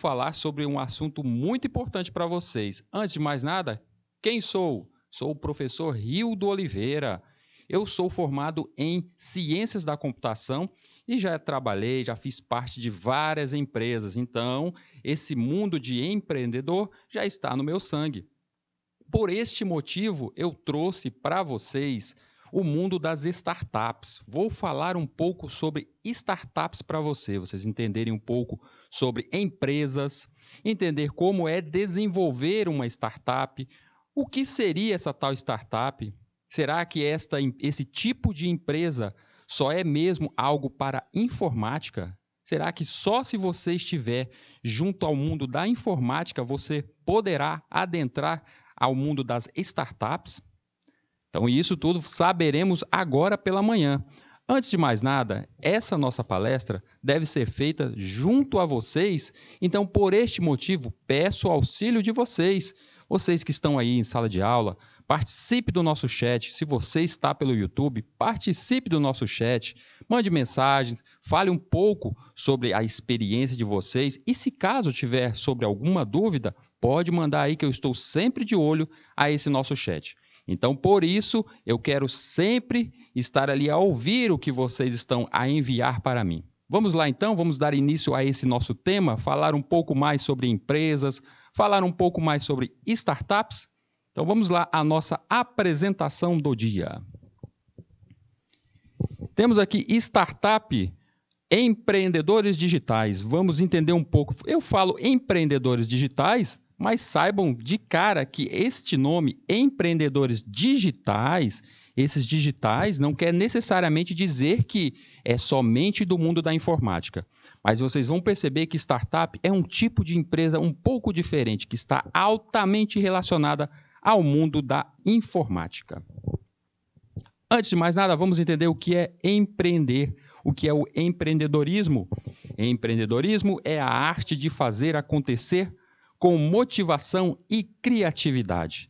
falar sobre um assunto muito importante para vocês. Antes de mais nada, quem sou? Sou o professor Rildo Oliveira. Eu sou formado em Ciências da Computação e já trabalhei, já fiz parte de várias empresas. Então, esse mundo de empreendedor já está no meu sangue. Por este motivo, eu trouxe para vocês o mundo das startups. Vou falar um pouco sobre startups para vocês entenderem um pouco sobre empresas, entender como é desenvolver uma startup, o que seria essa tal startup. Será que esse tipo de empresa só é mesmo algo para informática? Será que só se você estiver junto ao mundo da informática você poderá adentrar ao mundo das startups? Então, isso tudo saberemos agora pela manhã. Antes de mais nada, essa nossa palestra deve ser feita junto a vocês. Então, por este motivo, peço o auxílio de vocês. Vocês que estão aí em sala de aula, participe do nosso chat. Se você está pelo YouTube, participe do nosso chat. Mande mensagens, fale um pouco sobre a experiência de vocês. E se caso tiver sobre alguma dúvida, pode mandar aí que eu estou sempre de olho a esse nosso chat. Então, por isso, eu quero sempre estar ali a ouvir o que vocês estão a enviar para mim. Vamos lá, então, vamos dar início a esse nosso tema, falar um pouco mais sobre empresas, falar um pouco mais sobre startups. Então, vamos lá à nossa apresentação do dia. Temos aqui startup, empreendedores digitais. Vamos entender um pouco. Eu falo empreendedores digitais, mas saibam de cara que este nome, empreendedores digitais, esses digitais não quer necessariamente dizer que é somente do mundo da informática. Mas vocês vão perceber que startup é um tipo de empresa um pouco diferente, que está altamente relacionada ao mundo da informática. Antes de mais nada, vamos entender o que é empreender, o que é o empreendedorismo. Empreendedorismo é a arte de fazer acontecer com motivação e criatividade.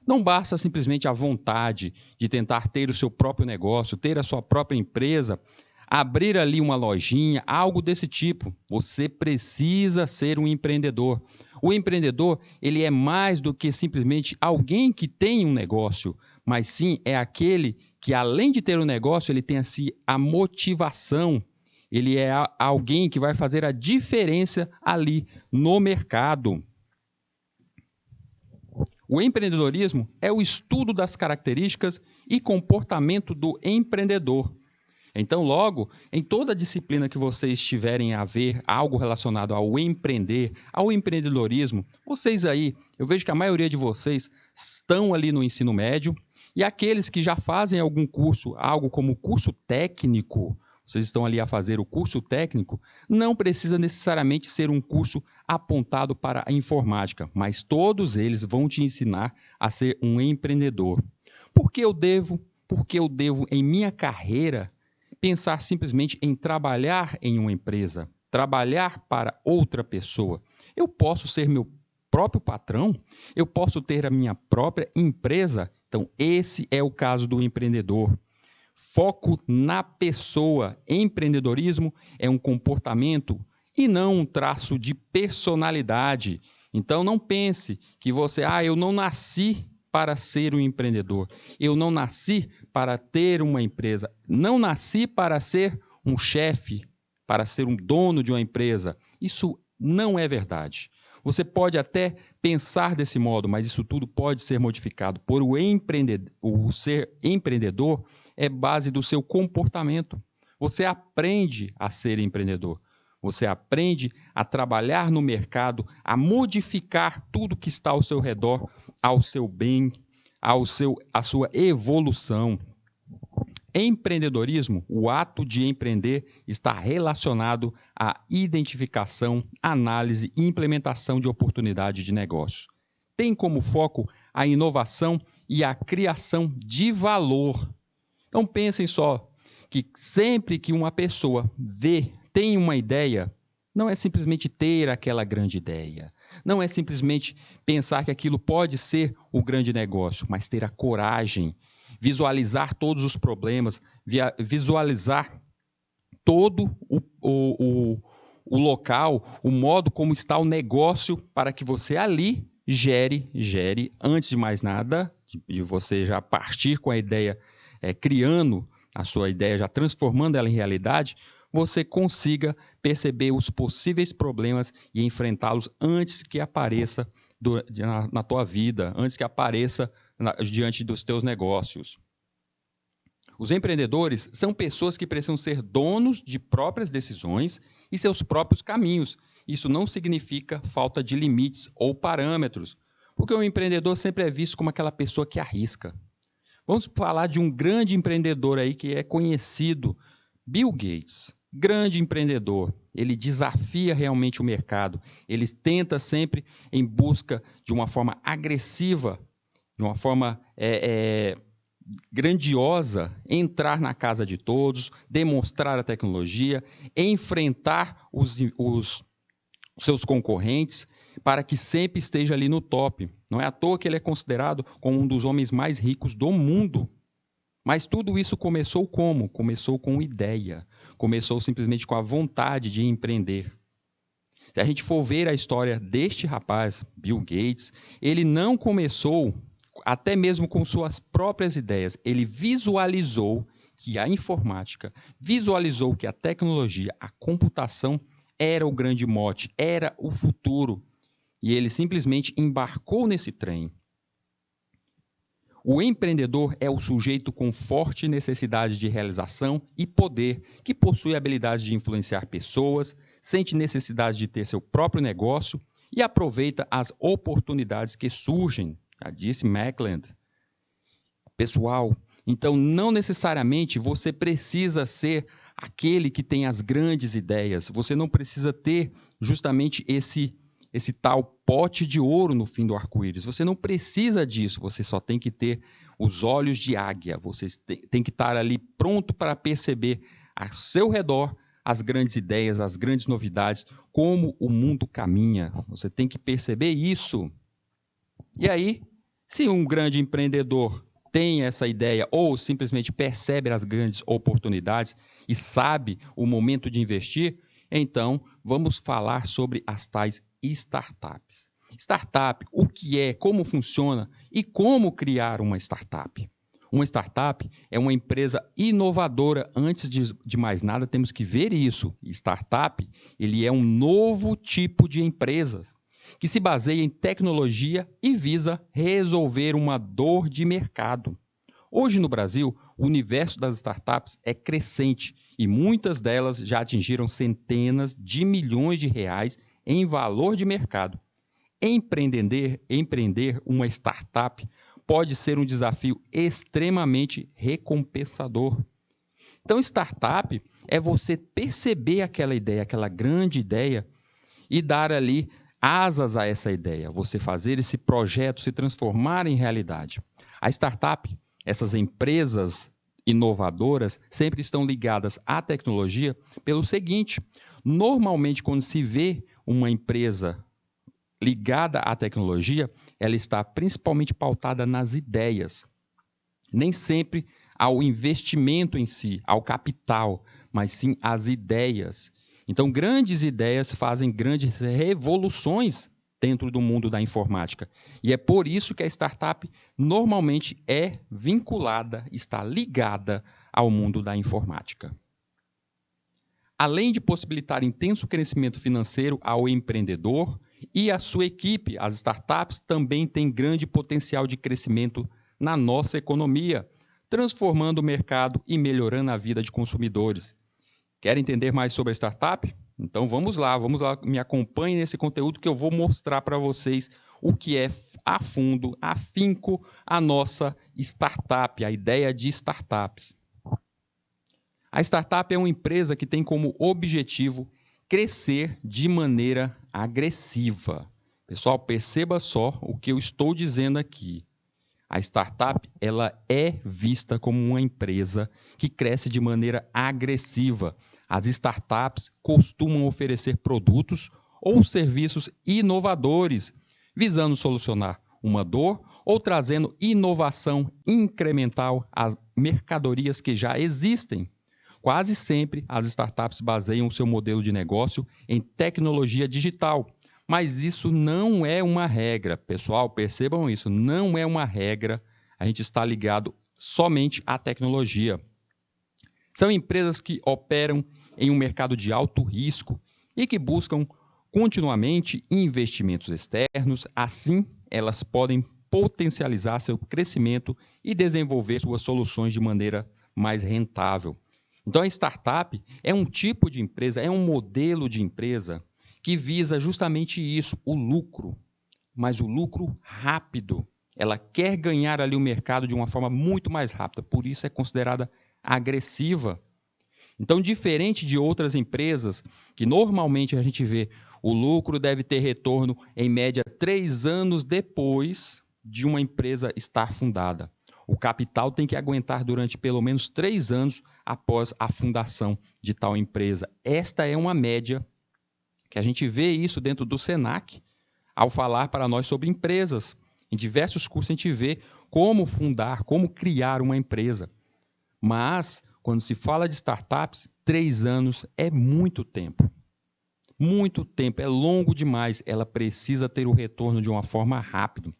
Não basta simplesmente a vontade de tentar ter o seu próprio negócio, ter a sua própria empresa, abrir ali uma lojinha, algo desse tipo. Você precisa ser um empreendedor. O empreendedor, ele é mais do que simplesmente alguém que tem um negócio, mas sim é aquele que, além de ter um negócio, ele tem assim a motivação. Ele é alguém que vai fazer a diferença ali no mercado. O empreendedorismo é o estudo das características e comportamento do empreendedor. Então, logo, em toda disciplina que vocês tiverem a ver algo relacionado ao empreender, ao empreendedorismo, vocês aí, eu vejo que a maioria de vocês estão ali no ensino médio, e aqueles que já fazem algum curso, algo como curso técnico, vocês estão ali a fazer o curso técnico, não precisa necessariamente ser um curso apontado para a informática, mas todos eles vão te ensinar a ser um empreendedor. Por que eu devo, em minha carreira, pensar simplesmente em trabalhar em uma empresa, trabalhar para outra pessoa? Eu posso ser meu próprio patrão? Eu posso ter a minha própria empresa? Então, esse é o caso do empreendedor. Foco na pessoa. Empreendedorismo é um comportamento e não um traço de personalidade. Então, não pense que eu não nasci para ser um empreendedor. Eu não nasci para ter uma empresa. Não nasci para ser um chefe, para ser um dono de uma empresa. Isso não é verdade. Você pode até pensar desse modo, mas isso tudo pode ser modificado. O ser empreendedor é base do seu comportamento. Você aprende a ser empreendedor. Você aprende a trabalhar no mercado, a modificar tudo que está ao seu redor, ao seu bem, à sua evolução. Empreendedorismo, o ato de empreender, está relacionado à identificação, análise e implementação de oportunidade de negócio. Tem como foco a inovação e a criação de valor. Então pensem só que sempre que uma pessoa tem uma ideia, não é simplesmente ter aquela grande ideia. Não é simplesmente pensar que aquilo pode ser o grande negócio, mas ter a coragem, visualizar todos os problemas, visualizar todo o local, o modo como está o negócio para que você ali gere, antes de mais nada, de você já partir com a ideia, criando a sua ideia, já transformando ela em realidade, você consiga perceber os possíveis problemas e enfrentá-los antes que apareça na tua vida, antes que apareça diante dos teus negócios. Os empreendedores são pessoas que precisam ser donos de próprias decisões e seus próprios caminhos. Isso não significa falta de limites ou parâmetros, porque o empreendedor sempre é visto como aquela pessoa que arrisca. Vamos falar de um grande empreendedor aí que é conhecido, Bill Gates. Grande empreendedor, ele desafia realmente o mercado, ele tenta sempre em busca de uma forma agressiva, de uma forma grandiosa, entrar na casa de todos, demonstrar a tecnologia, enfrentar os seus concorrentes, para que sempre esteja ali no top. Não é à toa que ele é considerado como um dos homens mais ricos do mundo. Mas tudo isso começou como? Começou com ideia. Começou simplesmente com a vontade de empreender. Se a gente for ver a história deste rapaz, Bill Gates, ele não começou até mesmo com suas próprias ideias. Ele visualizou que a informática, visualizou que a tecnologia, a computação era o grande mote, era o futuro. E ele simplesmente embarcou nesse trem. O empreendedor é o sujeito com forte necessidade de realização e poder, que possui a habilidade de influenciar pessoas, sente necessidade de ter seu próprio negócio e aproveita as oportunidades que surgem, já disse Mackland. Pessoal, então não necessariamente você precisa ser aquele que tem as grandes ideias, você não precisa ter justamente esse tal pote de ouro no fim do arco-íris. Você não precisa disso, você só tem que ter os olhos de águia, você tem que estar ali pronto para perceber ao seu redor as grandes ideias, as grandes novidades, como o mundo caminha. Você tem que perceber isso. E aí, se um grande empreendedor tem essa ideia ou simplesmente percebe as grandes oportunidades e sabe o momento de investir, então vamos falar sobre as tais startups. Startup, o que é, como funciona e como criar uma startup. Uma startup é uma empresa inovadora. Antes de mais nada, temos que ver isso. Startup, ele é um novo tipo de empresa que se baseia em tecnologia e visa resolver uma dor de mercado. Hoje no Brasil, o universo das startups é crescente e muitas delas já atingiram centenas de milhões de reais em valor de mercado. Empreender uma startup pode ser um desafio extremamente recompensador. Então, startup é você perceber aquela ideia, aquela grande ideia e dar ali asas a essa ideia, você fazer esse projeto se transformar em realidade. A startup, essas empresas inovadoras, sempre estão ligadas à tecnologia pelo seguinte: normalmente, quando se vê uma empresa ligada à tecnologia, ela está principalmente pautada nas ideias. Nem sempre ao investimento em si, ao capital, mas sim às ideias. Então, grandes ideias fazem grandes revoluções dentro do mundo da informática. E é por isso que a startup normalmente é vinculada, está ligada ao mundo da informática. Além de possibilitar intenso crescimento financeiro ao empreendedor e à sua equipe, as startups também têm grande potencial de crescimento na nossa economia, transformando o mercado e melhorando a vida de consumidores. Quer entender mais sobre a startup? Então vamos lá, me acompanhe nesse conteúdo que eu vou mostrar para vocês o que é a fundo, afinco a nossa startup, a ideia de startups. A startup é uma empresa que tem como objetivo crescer de maneira agressiva. Pessoal, perceba só o que eu estou dizendo aqui. A startup, ela é vista como uma empresa que cresce de maneira agressiva. As startups costumam oferecer produtos ou serviços inovadores, visando solucionar uma dor ou trazendo inovação incremental às mercadorias que já existem. Quase sempre as startups baseiam o seu modelo de negócio em tecnologia digital. Mas isso não é uma regra, pessoal, percebam isso, não é uma regra a gente está ligado somente à tecnologia. São empresas que operam em um mercado de alto risco e que buscam continuamente investimentos externos, assim elas podem potencializar seu crescimento e desenvolver suas soluções de maneira mais rentável. Então a startup é um tipo de empresa, é um modelo de empresa que visa justamente isso, o lucro, mas o lucro rápido. Ela quer ganhar ali o mercado de uma forma muito mais rápida, por isso é considerada agressiva. Então, diferente de outras empresas, que normalmente a gente vê o lucro deve ter retorno em média 3 anos depois de uma empresa estar fundada. O capital tem que aguentar durante pelo menos 3 anos após a fundação de tal empresa. Esta é uma média que a gente vê isso dentro do Senac, ao falar para nós sobre empresas. Em diversos cursos a gente vê como fundar, como criar uma empresa. Mas, quando se fala de startups, 3 anos é muito tempo. Muito tempo, é longo demais. Ela precisa ter o retorno de uma forma rápida.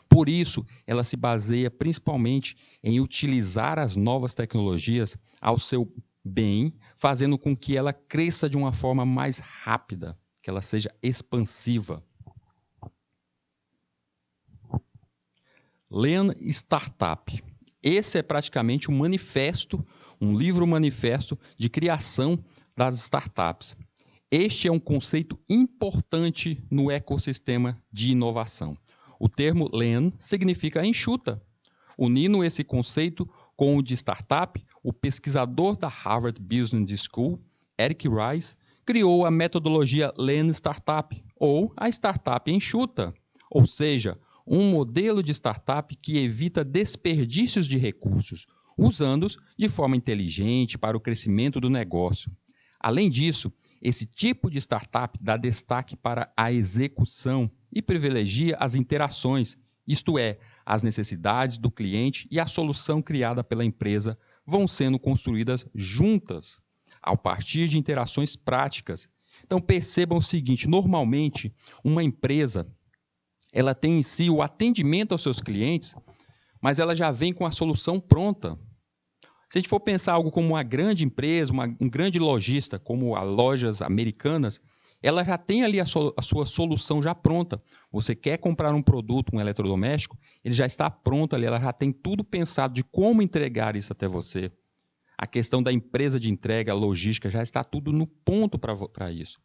Por isso, ela se baseia principalmente em utilizar as novas tecnologias ao seu bem, fazendo com que ela cresça de uma forma mais rápida, que ela seja expansiva. Lean Startup. Esse é praticamente um manifesto, um livro-manifesto de criação das startups. Este é um conceito importante no ecossistema de inovação. O termo Lean significa enxuta. Unindo esse conceito com o de startup, o pesquisador da Harvard Business School, Eric Rice, criou a metodologia Lean Startup, ou a startup enxuta, ou seja, um modelo de startup que evita desperdícios de recursos, usando-os de forma inteligente para o crescimento do negócio. Além disso, esse tipo de startup dá destaque para a execução e privilegia as interações, isto é, as necessidades do cliente e a solução criada pela empresa vão sendo construídas juntas, a partir de interações práticas. Então percebam o seguinte, normalmente uma empresa ela tem em si o atendimento aos seus clientes, mas ela já vem com a solução pronta. Se a gente for pensar algo como uma grande empresa, um grande lojista, como as lojas americanas, ela já tem ali a sua solução já pronta. Você quer comprar um produto, um eletrodoméstico, ele já está pronto ali, ela já tem tudo pensado de como entregar isso até você. A questão da empresa de entrega, a logística, já está tudo no ponto para isso.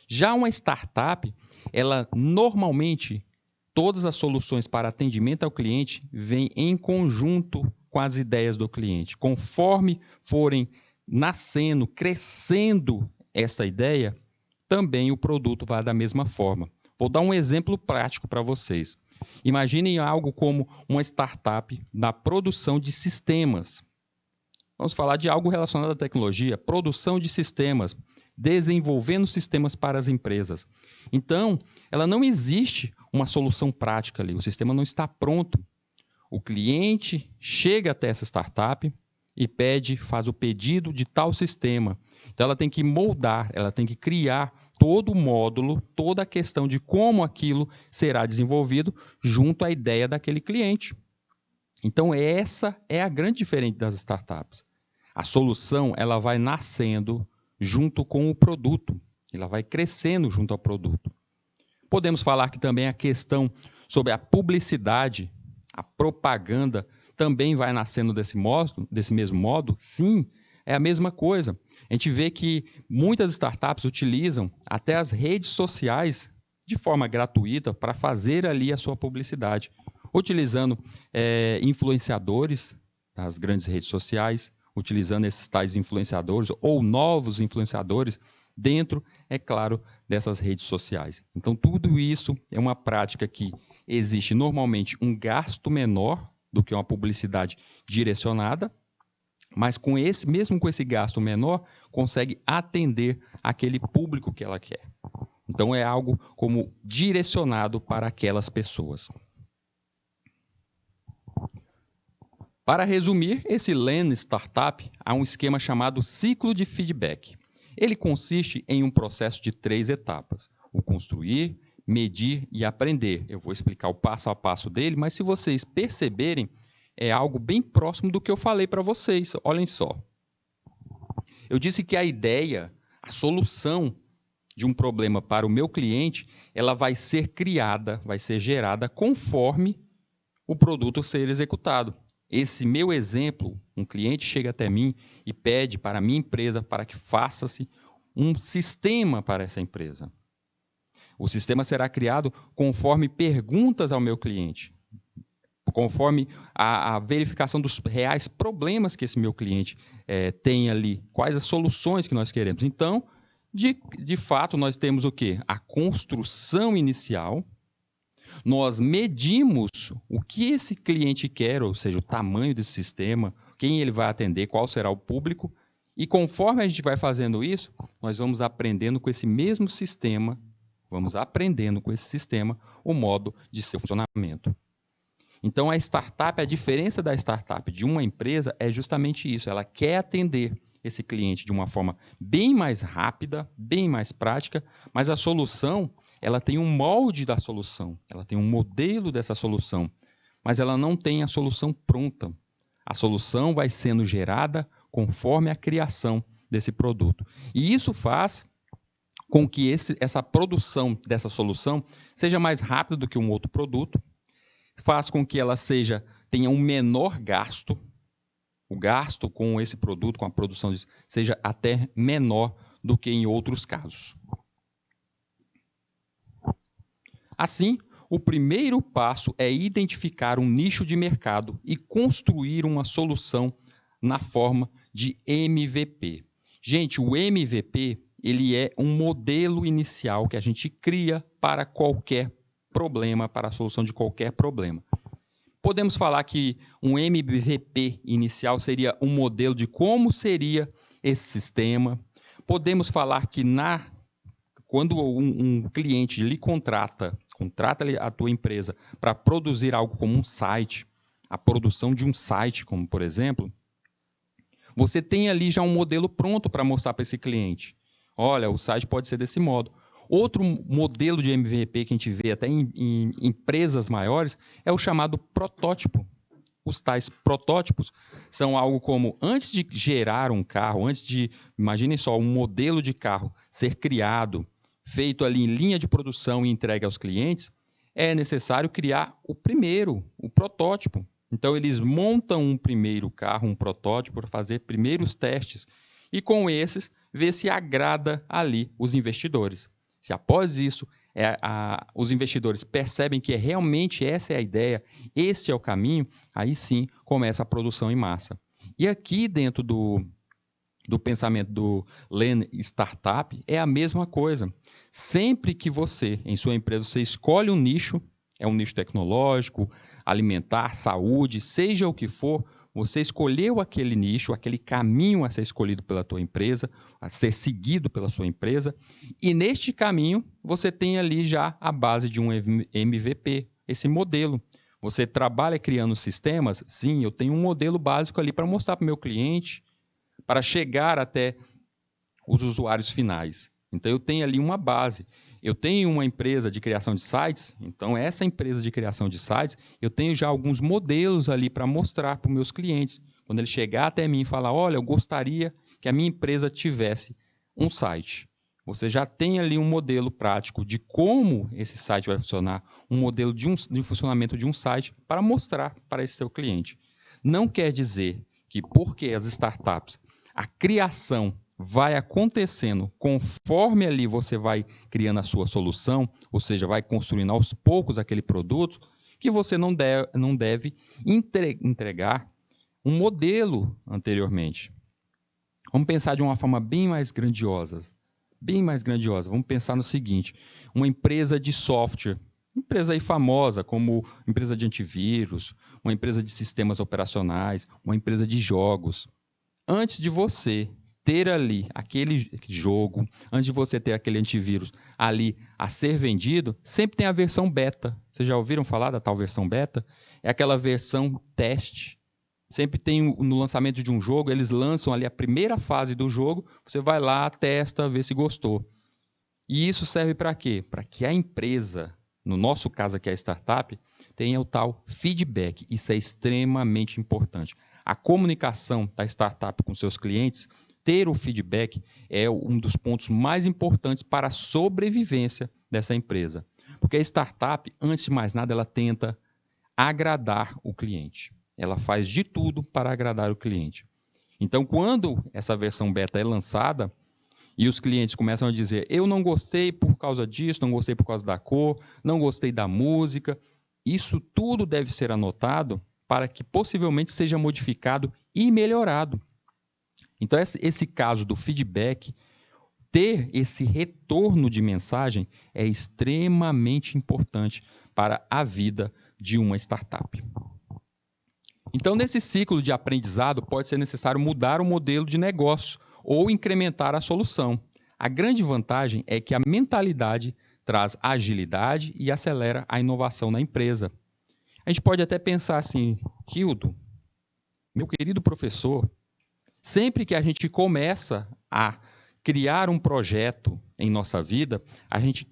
Já uma startup, ela normalmente, todas as soluções para atendimento ao cliente vêm em conjunto com as ideias do cliente. Conforme forem nascendo, crescendo essa ideia, também o produto vai da mesma forma. Vou dar um exemplo prático para vocês. Imaginem algo como uma startup na produção de sistemas. Vamos falar de algo relacionado à tecnologia, produção de sistemas, desenvolvendo sistemas para as empresas. Então, ela não existe uma solução prática ali, o sistema não está pronto. O cliente chega até essa startup e faz o pedido de tal sistema. Então, ela tem que moldar, ela tem que criar todo o módulo, toda a questão de como aquilo será desenvolvido junto à ideia daquele cliente. Então, essa é a grande diferença das startups. A solução ela vai nascendo junto com o produto, ela vai crescendo junto ao produto. Podemos falar que também a questão sobre a publicidade, a propaganda, também vai nascendo desse mesmo modo? Sim, é a mesma coisa. A gente vê que muitas startups utilizam até as redes sociais de forma gratuita para fazer ali a sua publicidade, utilizando influenciadores das grandes redes sociais, utilizando esses tais influenciadores ou novos influenciadores dentro, é claro, dessas redes sociais. Então, tudo isso é uma prática que existe normalmente um gasto menor do que uma publicidade direcionada, mas mesmo com esse gasto menor, consegue atender aquele público que ela quer. Então, é algo como direcionado para aquelas pessoas. Para resumir, esse Lean Startup há um esquema chamado ciclo de feedback. Ele consiste em um processo de 3 etapas: o construir, medir e aprender. Eu vou explicar o passo a passo dele, mas se vocês perceberem, é algo bem próximo do que eu falei para vocês. Olhem só. Eu disse que a ideia, a solução de um problema para o meu cliente, ela vai ser criada, vai ser gerada conforme o produto ser executado. Esse meu exemplo, um cliente chega até mim e pede para a minha empresa para que faça-se um sistema para essa empresa. O sistema será criado conforme perguntas ao meu cliente, conforme a verificação dos reais problemas que esse meu cliente tem ali, quais as soluções que nós queremos. Então, de fato, nós temos o quê? A construção inicial. Nós medimos o que esse cliente quer, ou seja, o tamanho desse sistema, quem ele vai atender, qual será o público. E conforme a gente vai fazendo isso, nós vamos aprendendo com esse mesmo sistema, o modo de seu funcionamento. Então, a diferença da startup de uma empresa é justamente isso. Ela quer atender esse cliente de uma forma bem mais rápida, bem mais prática, mas a solução, ela tem um molde da solução, ela tem um modelo dessa solução, mas ela não tem a solução pronta. A solução vai sendo gerada conforme a criação desse produto. E isso faz com que essa produção dessa solução seja mais rápida do que um outro produto, faz com que ela tenha um menor gasto, o gasto com esse produto, com a produção disso, seja até menor do que em outros casos. Assim, o primeiro passo é identificar um nicho de mercado e construir uma solução na forma de MVP. Gente, o MVP, ele é um modelo inicial que a gente cria para qualquer problema, para a solução de qualquer problema. Podemos falar que um MVP inicial seria um modelo de como seria esse sistema. Podemos falar que quando um cliente lhe contrata a tua empresa para produzir algo como um site, a produção de um site, como por exemplo, você tem ali já um modelo pronto para mostrar para esse cliente. Olha, o site pode ser desse modo. Outro modelo de MVP que a gente vê até em empresas maiores é o chamado protótipo. Os tais protótipos são algo como, antes de gerar um carro, imaginem só, um modelo de carro ser criado, feito ali em linha de produção e entregue aos clientes, é necessário criar o protótipo. Então, eles montam um primeiro carro, um protótipo, para fazer primeiros testes e, com esses, ver se agrada ali os investidores. Se após isso, os investidores percebem que realmente essa é a ideia, esse é o caminho, aí sim começa a produção em massa. E aqui dentro do pensamento do Lean Startup é a mesma coisa. Sempre que você, em sua empresa, você escolhe um nicho, é um nicho tecnológico, alimentar, saúde, seja o que for, você escolheu aquele nicho, aquele caminho a ser escolhido pela tua empresa, a ser seguido pela sua empresa, e neste caminho você tem ali já a base de um MVP, esse modelo. Você trabalha criando sistemas? Sim, eu tenho um modelo básico ali para mostrar para o meu cliente, para chegar até os usuários finais. Então, eu tenho ali uma base. Eu tenho uma empresa de criação de sites, então essa empresa de criação de sites, eu tenho já alguns modelos ali para mostrar para os meus clientes. Quando ele chegar até mim e falar, olha, eu gostaria que a minha empresa tivesse um site. Você já tem ali um modelo prático de como esse site vai funcionar, um modelo de funcionamento de um site para mostrar para esse seu cliente. Não quer dizer que porque as startups, a criação vai acontecendo conforme ali você vai criando a sua solução, ou seja, vai construindo aos poucos aquele produto, que você não deve entregar um modelo anteriormente. Vamos pensar de uma forma bem mais grandiosa. Vamos pensar no seguinte, uma empresa de software, empresa aí famosa como empresa de antivírus, uma empresa de sistemas operacionais, uma empresa de jogos. Antes de você ter ali aquele jogo, antes de você ter aquele antivírus ali a ser vendido, sempre tem a versão beta. Vocês já ouviram falar da tal versão beta? É aquela versão teste. Sempre tem no lançamento de um jogo, eles lançam ali a primeira fase do jogo, você vai lá, testa, vê se gostou. E isso serve para quê? Para que a empresa, no nosso caso aqui a startup, tenha o tal feedback. Isso é extremamente importante. A comunicação da startup com seus clientes, ter o feedback é um dos pontos mais importantes para a sobrevivência dessa empresa. Porque a startup, antes de mais nada, ela tenta agradar o cliente. Ela faz de tudo para agradar o cliente. Então, quando essa versão beta é lançada e os clientes começam a dizer: eu não gostei por causa disso, não gostei por causa da cor, não gostei da música, isso tudo deve ser anotado para que possivelmente seja modificado e melhorado. Então, esse caso do feedback, ter esse retorno de mensagem é extremamente importante para a vida de uma startup. Então, nesse ciclo de aprendizado, pode ser necessário mudar o modelo de negócio ou incrementar a solução. A grande vantagem é que a mentalidade traz agilidade e acelera a inovação na empresa. A gente pode até pensar assim: Hildo, meu querido professor, sempre que a gente começa a criar um projeto em nossa vida, a gente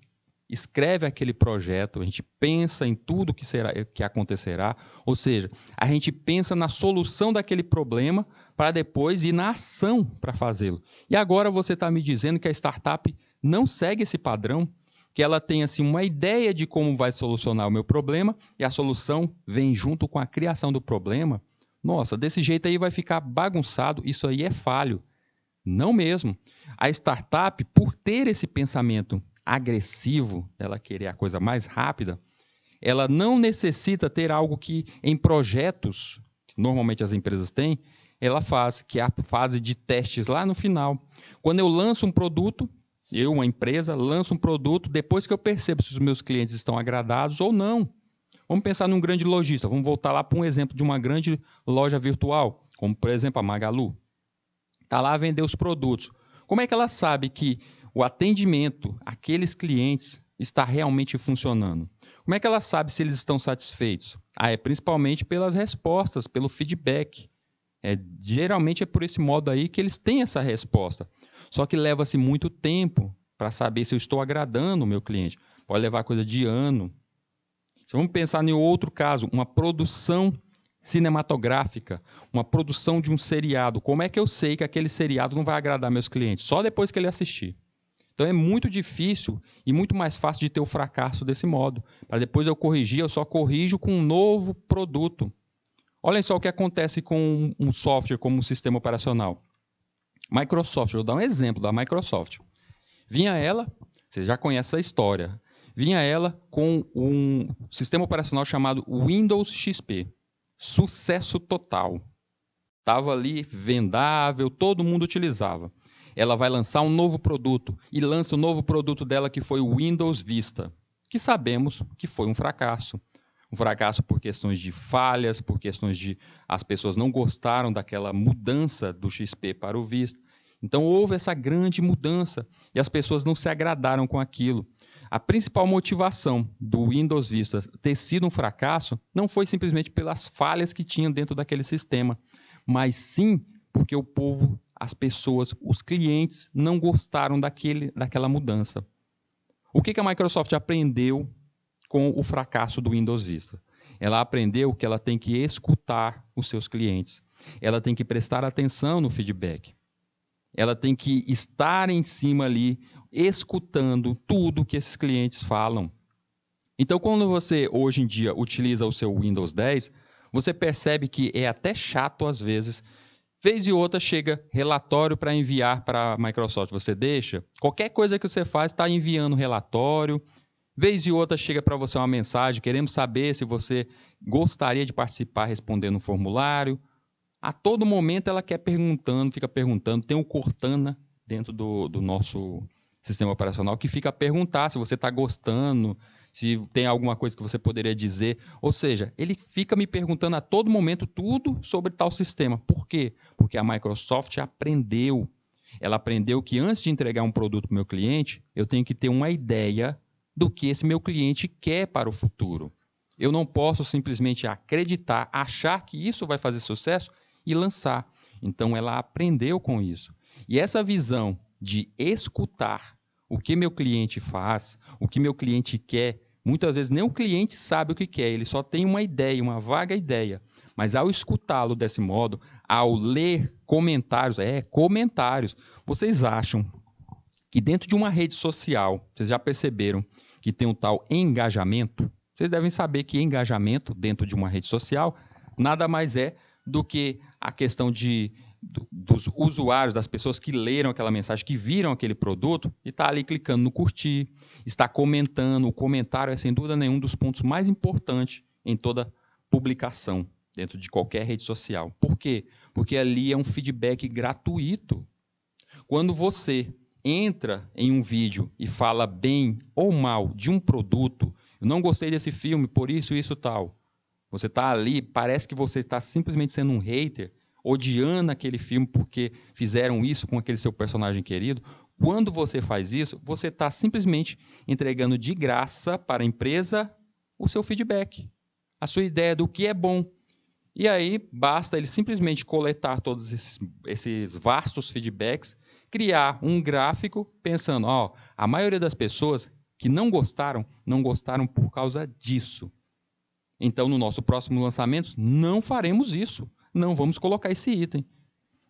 escreve aquele projeto, a gente pensa em tudo que acontecerá, ou seja, a gente pensa na solução daquele problema para depois ir na ação para fazê-lo. E agora você está me dizendo que a startup não segue esse padrão, que ela tem assim uma ideia de como vai solucionar o meu problema e a solução vem junto com a criação do problema. Nossa, desse jeito aí vai ficar bagunçado, isso aí é falho. Não mesmo. A startup, por ter esse pensamento agressivo, ela querer a coisa mais rápida, ela não necessita ter algo que em projetos, que normalmente as empresas têm, ela faz, que é a fase de testes lá no final. Quando eu lanço um produto, uma empresa, lanço um produto, depois que eu percebo se os meus clientes estão agradados ou não. Vamos pensar num grande lojista, vamos voltar lá para um exemplo de uma grande loja virtual, como por exemplo a Magalu. Está lá a vender os produtos. Como é que ela sabe que o atendimento àqueles clientes está realmente funcionando? Como é que ela sabe se eles estão satisfeitos? É principalmente pelas respostas, pelo feedback. Geralmente é por esse modo aí que eles têm essa resposta. Só que leva-se muito tempo para saber se eu estou agradando o meu cliente. Pode levar coisa de ano. Se vamos pensar em outro caso, uma produção cinematográfica, uma produção de um seriado. Como é que eu sei que aquele seriado não vai agradar meus clientes? Só depois que ele assistir. Então é muito difícil e muito mais fácil de ter o fracasso desse modo. Para depois eu corrigir, eu só corrijo com um novo produto. Olhem só o que acontece com um software como um sistema operacional. Microsoft, vou dar um exemplo da Microsoft. Vinha ela, você já conhece a história, vinha ela com um sistema operacional chamado Windows XP. Sucesso total. Estava ali vendável, todo mundo utilizava. Ela vai lançar um novo produto e lança o novo produto dela que foi o Windows Vista, que sabemos que foi um fracasso. Um fracasso por questões de falhas, por questões de as pessoas não gostaram daquela mudança do XP para o Vista. Então houve essa grande mudança e as pessoas não se agradaram com aquilo. A principal motivação do Windows Vista ter sido um fracasso não foi simplesmente pelas falhas que tinham dentro daquele sistema, mas sim porque o povo, as pessoas, os clientes não gostaram daquela mudança. O que a Microsoft aprendeu com o fracasso do Windows Vista? Ela aprendeu que ela tem que escutar os seus clientes, ela tem que prestar atenção no feedback, ela tem que estar em cima ali, escutando tudo que esses clientes falam. Então, quando você, hoje em dia, utiliza o seu Windows 10, você percebe que é até chato às vezes. Vez e outra chega relatório para enviar para a Microsoft. Você deixa? Qualquer coisa que você faz está enviando relatório. Vez e outra chega para você uma mensagem, queremos saber se você gostaria de participar respondendo um formulário. A todo momento ela fica perguntando. Tem o Cortana dentro do nosso sistema operacional que fica a perguntar se você está gostando, se tem alguma coisa que você poderia dizer. Ou seja, ele fica me perguntando a todo momento tudo sobre tal sistema. Por quê? Porque a Microsoft aprendeu. Ela aprendeu que antes de entregar um produto para o meu cliente, eu tenho que ter uma ideia do que esse meu cliente quer para o futuro. Eu não posso simplesmente acreditar, achar que isso vai fazer sucesso e lançar. Então, ela aprendeu com isso. E essa visão de escutar o que meu cliente faz, o que meu cliente quer, muitas vezes nem o cliente sabe o que quer, ele só tem uma ideia, uma vaga ideia. Mas ao escutá-lo desse modo, ao ler comentários, vocês acham que dentro de uma rede social, vocês já perceberam que tem um tal engajamento? Vocês devem saber que engajamento dentro de uma rede social nada mais é do que a questão dos usuários, das pessoas que leram aquela mensagem, que viram aquele produto e está ali clicando no curtir, está comentando. O comentário é, sem dúvida nenhuma, um dos pontos mais importantes em toda publicação dentro de qualquer rede social. Por quê? Porque ali é um feedback gratuito. Quando você entra em um vídeo e fala bem ou mal de um produto, eu não gostei desse filme, por isso, tal. Você está ali, parece que você está simplesmente sendo um hater, odiando aquele filme porque fizeram isso com aquele seu personagem querido. Quando você faz isso, você está simplesmente entregando de graça para a empresa o seu feedback, a sua ideia do que é bom. E aí, basta ele simplesmente coletar todos esses vastos feedbacks, criar um gráfico pensando, a maioria das pessoas que não gostaram por causa disso. Então, no nosso próximo lançamento, não faremos isso. Não vamos colocar esse item.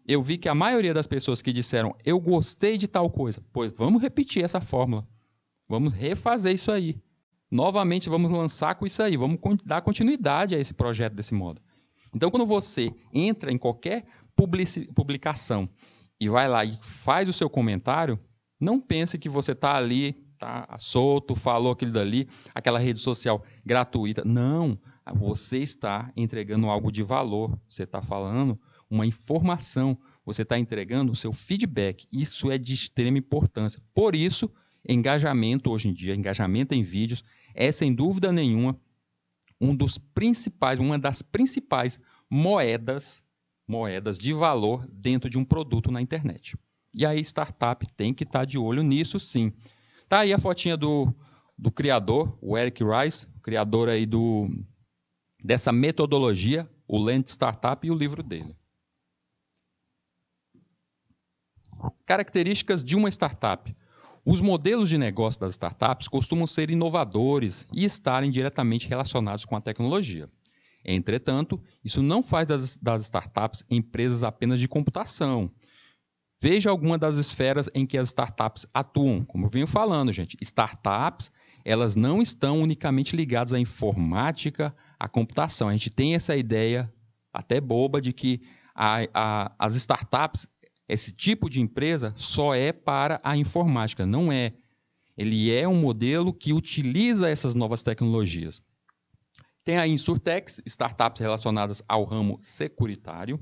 Eu vi que a maioria das pessoas que disseram, eu gostei de tal coisa, pois vamos repetir essa fórmula. Vamos refazer isso aí. Novamente, vamos lançar com isso aí. Vamos dar continuidade a esse projeto desse modo. Então, quando você entra em qualquer publicação e vai lá e faz o seu comentário, não pense que você está ali, está solto, falou aquilo dali, aquela rede social gratuita. Não, você está entregando algo de valor. Você está falando uma informação. Você está entregando o seu feedback. Isso é de extrema importância. Por isso, engajamento hoje em dia, engajamento em vídeos, é sem dúvida nenhuma uma das principais moedas de valor dentro de um produto na internet. E aí, startup tem que estar de olho nisso, sim. Tá aí a fotinha do criador, o Eric Rice, criador aí dessa metodologia, o Land Startup, e o livro dele. Características de uma startup. Os modelos de negócio das startups costumam ser inovadores e estarem diretamente relacionados com a tecnologia. Entretanto, isso não faz das startups empresas apenas de computação. Veja alguma das esferas em que as startups atuam. Como eu venho falando, gente, startups, elas não estão unicamente ligadas à informática, à computação. A gente tem essa ideia até boba de que as startups, esse tipo de empresa, só é para a informática. Não é. Ele é um modelo que utiliza essas novas tecnologias. Tem a Insurtech, startups relacionadas ao ramo securitário.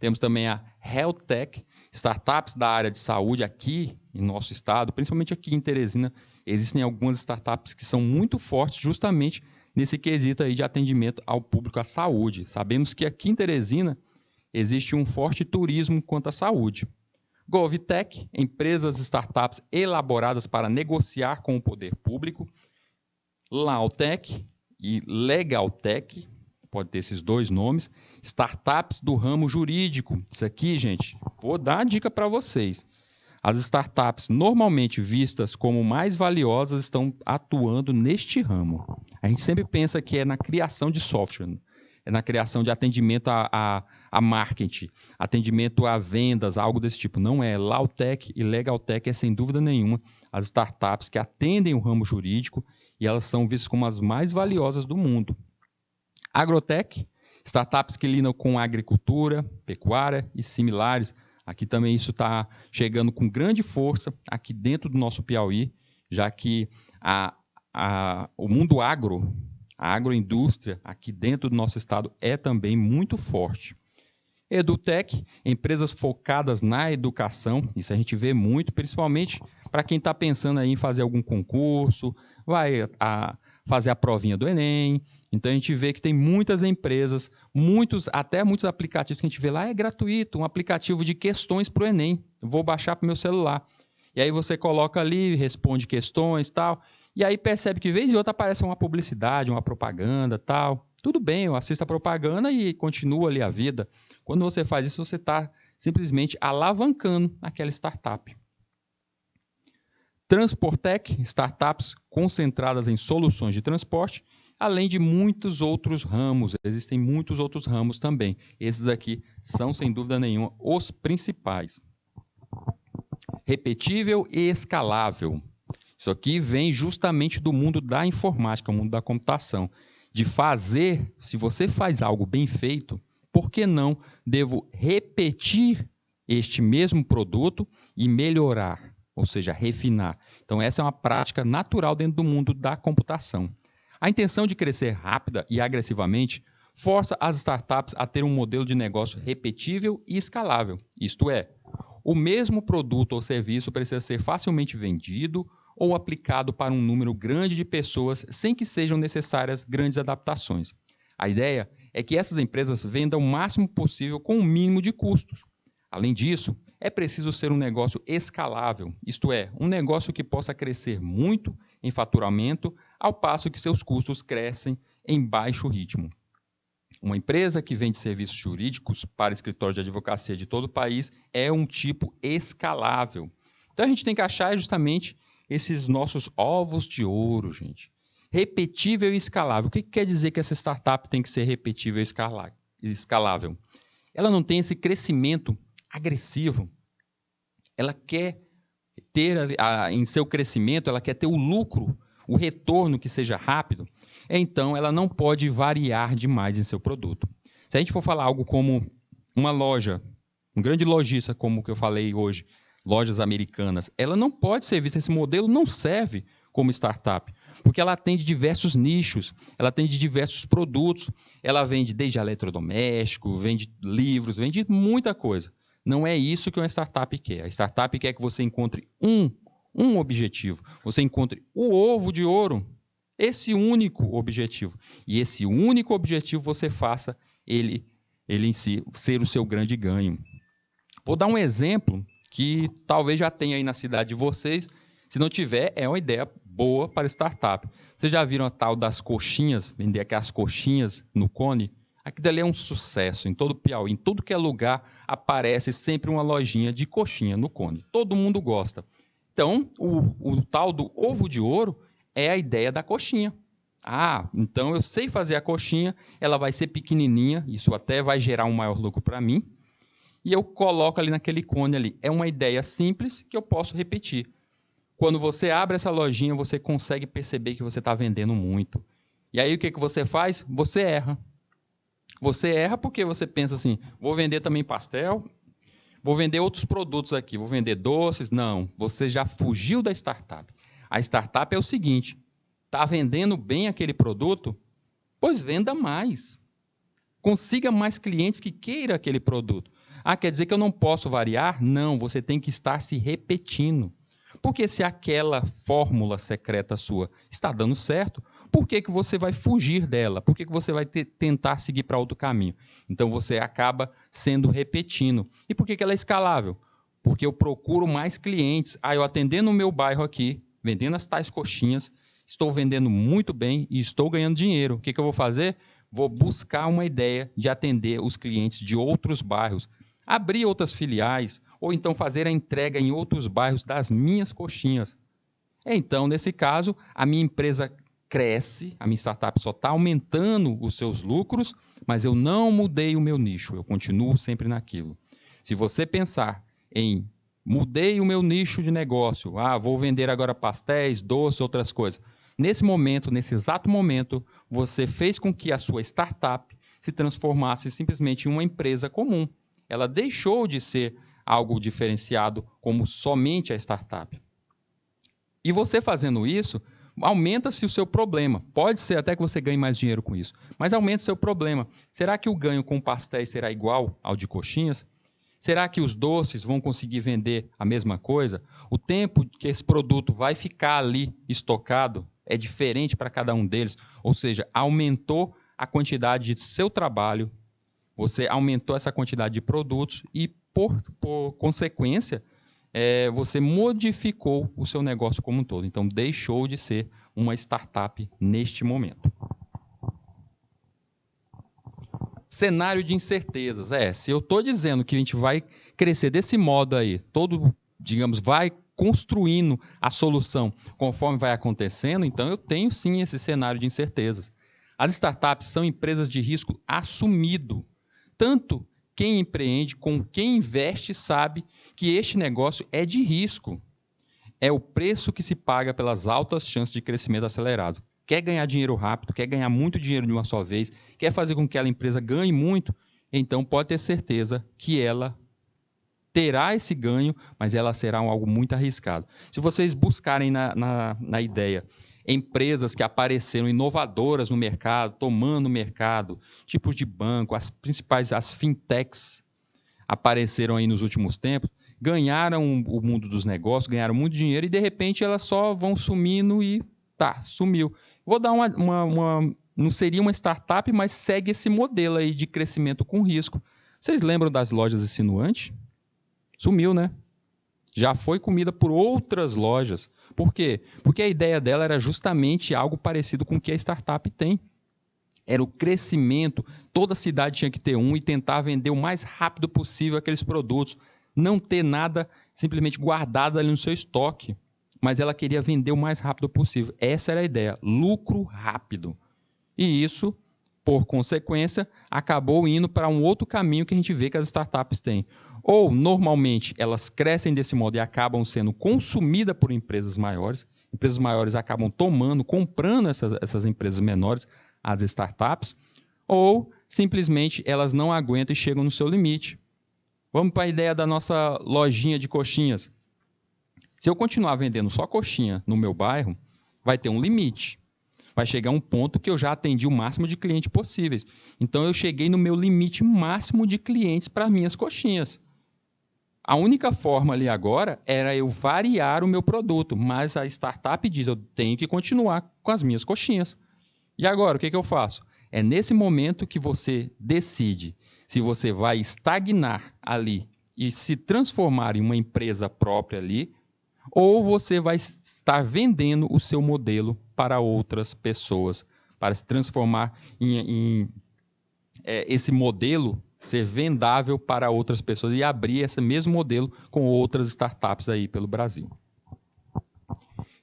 Temos também a Health Tech, startups da área de saúde aqui em nosso estado, principalmente aqui em Teresina. Existem algumas startups que são muito fortes justamente nesse quesito aí de atendimento ao público à saúde. Sabemos que aqui em Teresina existe um forte turismo quanto à saúde. GovTech, empresas startups elaboradas para negociar com o poder público. Lautech e Legaltech, pode ter esses dois nomes. Startups do ramo jurídico. Isso aqui, gente, vou dar uma dica para vocês. As startups normalmente vistas como mais valiosas estão atuando neste ramo. A gente sempre pensa que é na criação de software, é na criação de atendimento a marketing, atendimento a vendas, algo desse tipo. Não é. Lautech e Legaltech é, sem dúvida nenhuma, as startups que atendem o ramo jurídico e elas são vistas como as mais valiosas do mundo. Agrotech, startups que lidam com agricultura, pecuária e similares. Aqui também isso está chegando com grande força aqui dentro do nosso Piauí, já que o mundo agro, a agroindústria aqui dentro do nosso estado é também muito forte. EduTech, empresas focadas na educação, isso a gente vê muito, principalmente para quem está pensando aí em fazer algum concurso, vai fazer a provinha do Enem. Então a gente vê que tem muitas empresas, até muitos aplicativos que a gente vê lá é gratuito, um aplicativo de questões para o Enem. Eu vou baixar para o meu celular. E aí você coloca ali, responde questões e tal, E aí percebe que, vez e outra, aparece uma publicidade, uma propaganda, tal. Tudo bem, eu assisto a propaganda e continuo ali a vida. Quando você faz isso, você está simplesmente alavancando aquela startup. Transportec, startups concentradas em soluções de transporte, além de muitos outros ramos. Existem muitos outros ramos também. Esses aqui são, sem dúvida nenhuma, os principais. Repetível e escalável. Isso aqui vem justamente do mundo da informática, o mundo da computação. De fazer, se você faz algo bem feito, por que não devo repetir este mesmo produto e melhorar, ou seja, refinar? Então, essa é uma prática natural dentro do mundo da computação. A intenção de crescer rápida e agressivamente força as startups a ter um modelo de negócio repetível e escalável. Isto é, o mesmo produto ou serviço precisa ser facilmente vendido ou aplicado para um número grande de pessoas sem que sejam necessárias grandes adaptações. A ideia é que essas empresas vendam o máximo possível com o mínimo de custos. Além disso, é preciso ser um negócio escalável, isto é, um negócio que possa crescer muito em faturamento, ao passo que seus custos crescem em baixo ritmo. Uma empresa que vende serviços jurídicos para escritórios de advocacia de todo o país é um tipo escalável. Então a gente tem que achar justamente esses nossos ovos de ouro, gente. Repetível e escalável. O que quer dizer que essa startup tem que ser repetível e escalável? Ela não tem esse crescimento agressivo. Ela quer ter em seu crescimento, ela quer ter o lucro, o retorno que seja rápido. Então, ela não pode variar demais em seu produto. Se a gente for falar algo como uma loja, um grande lojista, como o que eu falei hoje, lojas americanas, ela não pode ser vista, esse modelo não serve como startup, porque ela atende diversos nichos, ela atende diversos produtos, ela vende desde eletrodoméstico, vende livros, vende muita coisa. Não é isso que uma startup quer. A startup quer que você encontre um objetivo, você encontre o ovo de ouro, esse único objetivo. E esse único objetivo você faça ele em si ser o seu grande ganho. Vou dar um exemplo que talvez já tenha aí na cidade de vocês. Se não tiver, é uma ideia boa para startup. Vocês já viram a tal das coxinhas, vender aquelas coxinhas no cone? Aquilo dali é um sucesso em todo o Piauí. Em todo que é lugar aparece sempre uma lojinha de coxinha no cone. Todo mundo gosta. Então, o tal do ovo de ouro é a ideia da coxinha. Ah, então eu sei fazer a coxinha, ela vai ser pequenininha, isso até vai gerar um maior lucro para mim, e eu coloco ali naquele cone ali. É uma ideia simples que eu posso repetir. Quando você abre essa lojinha, você consegue perceber que você está vendendo muito. E aí o que você faz? Você erra. Você erra porque você pensa assim, vou vender também pastel, vou vender outros produtos aqui, vou vender doces. Não, você já fugiu da startup. A startup é o seguinte, está vendendo bem aquele produto? Pois venda mais. Consiga mais clientes que queiram aquele produto. Ah, quer dizer que eu não posso variar? Não, você tem que estar se repetindo. Porque se aquela fórmula secreta sua está dando certo, por que você vai fugir dela? Por que você vai tentar seguir para outro caminho? Então você acaba sendo repetindo. E por que ela é escalável? Porque eu procuro mais clientes. Ah, eu atendendo o meu bairro aqui, vendendo as tais coxinhas, estou vendendo muito bem e estou ganhando dinheiro. O que eu vou fazer? Vou buscar uma ideia de atender os clientes de outros bairros, abrir outras filiais, ou então fazer a entrega em outros bairros das minhas coxinhas. Então, nesse caso, a minha empresa cresce, a minha startup só está aumentando os seus lucros, mas eu não mudei o meu nicho, eu continuo sempre naquilo. Se você pensar em mudei o meu nicho de negócio, vou vender agora pastéis, doces, outras coisas. Nesse momento, nesse exato momento, você fez com que a sua startup se transformasse simplesmente em uma empresa comum. Ela deixou de ser algo diferenciado como somente a startup. E você fazendo isso, aumenta-se o seu problema. Pode ser até que você ganhe mais dinheiro com isso, mas aumenta o seu problema. Será que o ganho com pastéis será igual ao de coxinhas? Será que os doces vão conseguir vender a mesma coisa? O tempo que esse produto vai ficar ali estocado é diferente para cada um deles, ou seja, aumentou a quantidade de seu trabalho, você aumentou essa quantidade de produtos e, por consequência, você modificou o seu negócio como um todo. Então, deixou de ser uma startup neste momento. Cenário de incertezas. Se eu estou dizendo que a gente vai crescer desse modo aí, vai construindo a solução conforme vai acontecendo, então eu tenho sim esse cenário de incertezas. As startups são empresas de risco assumido. Tanto quem empreende como quem investe sabe que este negócio é de risco. É o preço que se paga pelas altas chances de crescimento acelerado. Quer ganhar dinheiro rápido, quer ganhar muito dinheiro de uma só vez, quer fazer com que aquela empresa ganhe muito, então pode ter certeza que ela terá esse ganho, mas ela será algo muito arriscado. Se vocês buscarem na ideia empresas que apareceram inovadoras no mercado, tomando o mercado, tipos de banco, as fintechs apareceram aí nos últimos tempos, ganharam o mundo dos negócios, ganharam muito dinheiro e de repente elas só vão sumindo e sumiu. Vou dar não seria uma startup, mas segue esse modelo aí de crescimento com risco. Vocês lembram das lojas insinuantes? Sumiu, né? Já foi comida por outras lojas. Por quê? Porque a ideia dela era justamente algo parecido com o que a startup tem. Era o crescimento, toda cidade tinha que ter um e tentar vender o mais rápido possível aqueles produtos. Não ter nada simplesmente guardado ali no seu estoque. Mas ela queria vender o mais rápido possível. Essa era a ideia, lucro rápido. E isso, por consequência, acabou indo para um outro caminho que a gente vê que as startups têm. Ou, normalmente, elas crescem desse modo e acabam sendo consumidas por empresas maiores. Empresas maiores acabam comprando essas empresas menores, as startups. Ou, simplesmente, elas não aguentam e chegam no seu limite. Vamos para a ideia da nossa lojinha de coxinhas. Se eu continuar vendendo só coxinha no meu bairro, vai ter um limite. Vai chegar um ponto que eu já atendi o máximo de clientes possíveis. Então, eu cheguei no meu limite máximo de clientes para minhas coxinhas. A única forma ali agora era eu variar o meu produto, mas a startup diz, eu tenho que continuar com as minhas coxinhas. E agora, o que eu faço? É nesse momento que você decide se você vai estagnar ali e se transformar em uma empresa própria ali, ou você vai estar vendendo o seu modelo para outras pessoas, para se transformar esse modelo ser vendável para outras pessoas e abrir esse mesmo modelo com outras startups aí pelo Brasil.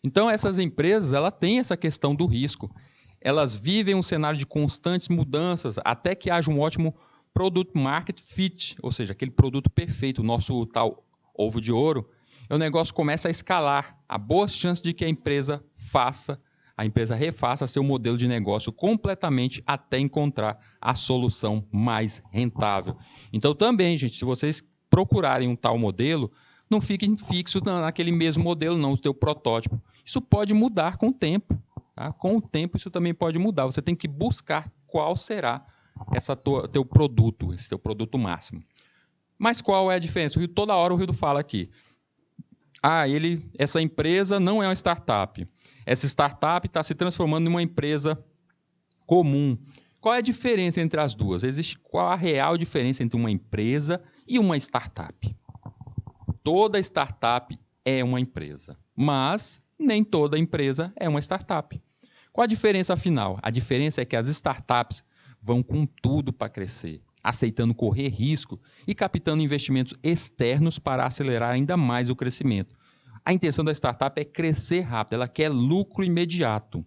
Então, essas empresas, ela têm essa questão do risco. Elas vivem um cenário de constantes mudanças até que haja um ótimo product market fit, ou seja, aquele produto perfeito, o nosso tal ovo de ouro, e o negócio começa a escalar. Há boas chances de que a empresa refaça seu modelo de negócio completamente até encontrar a solução mais rentável. Então também, gente, se vocês procurarem um tal modelo, não fiquem fixos naquele mesmo modelo, não, o seu protótipo. Isso pode mudar com o tempo. Tá? Com o tempo isso também pode mudar. Você tem que buscar qual será teu produto, esse teu produto máximo. Mas qual é a diferença? Toda hora o Rildo fala aqui. Essa empresa não é uma startup. Essa startup está se transformando em uma empresa comum. Qual é a diferença entre as duas? Qual a real diferença entre uma empresa e uma startup? Toda startup é uma empresa, mas nem toda empresa é uma startup. Qual a diferença afinal? A diferença é que as startups vão com tudo para crescer, aceitando correr risco e captando investimentos externos para acelerar ainda mais o crescimento. A intenção da startup é crescer rápido, ela quer lucro imediato.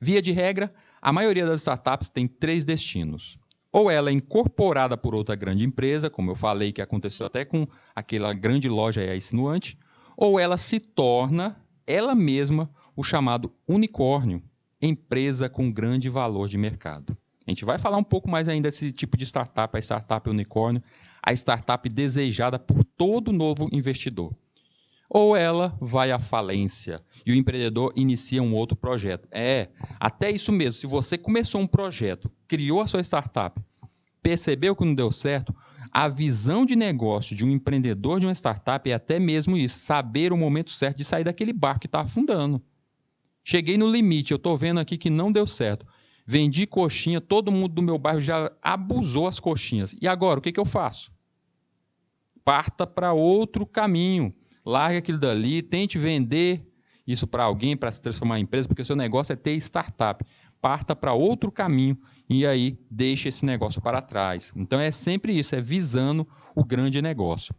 Via de regra, a maioria das startups tem 3 destinos. Ou ela é incorporada por outra grande empresa, como eu falei que aconteceu até com aquela grande loja aí, a Insinuante, ou ela se torna, ela mesma, o chamado unicórnio, empresa com grande valor de mercado. A gente vai falar um pouco mais ainda desse tipo de startup, a startup unicórnio, a startup desejada por todo novo investidor. Ou ela vai à falência e o empreendedor inicia um outro projeto. Até isso mesmo, se você começou um projeto, criou a sua startup, percebeu que não deu certo, a visão de negócio de um empreendedor de uma startup é até mesmo isso, saber o momento certo de sair daquele barco que está afundando. Cheguei no limite, eu estou vendo aqui que não deu certo. Vendi coxinha, todo mundo do meu bairro já abusou as coxinhas. E agora, o que eu faço? parta para outro caminho. Largue aquilo dali, tente vender isso para alguém, para se transformar em empresa, porque o seu negócio é ter startup. Parta para outro caminho e aí deixe esse negócio para trás. Então é sempre isso, é visando o grande negócio.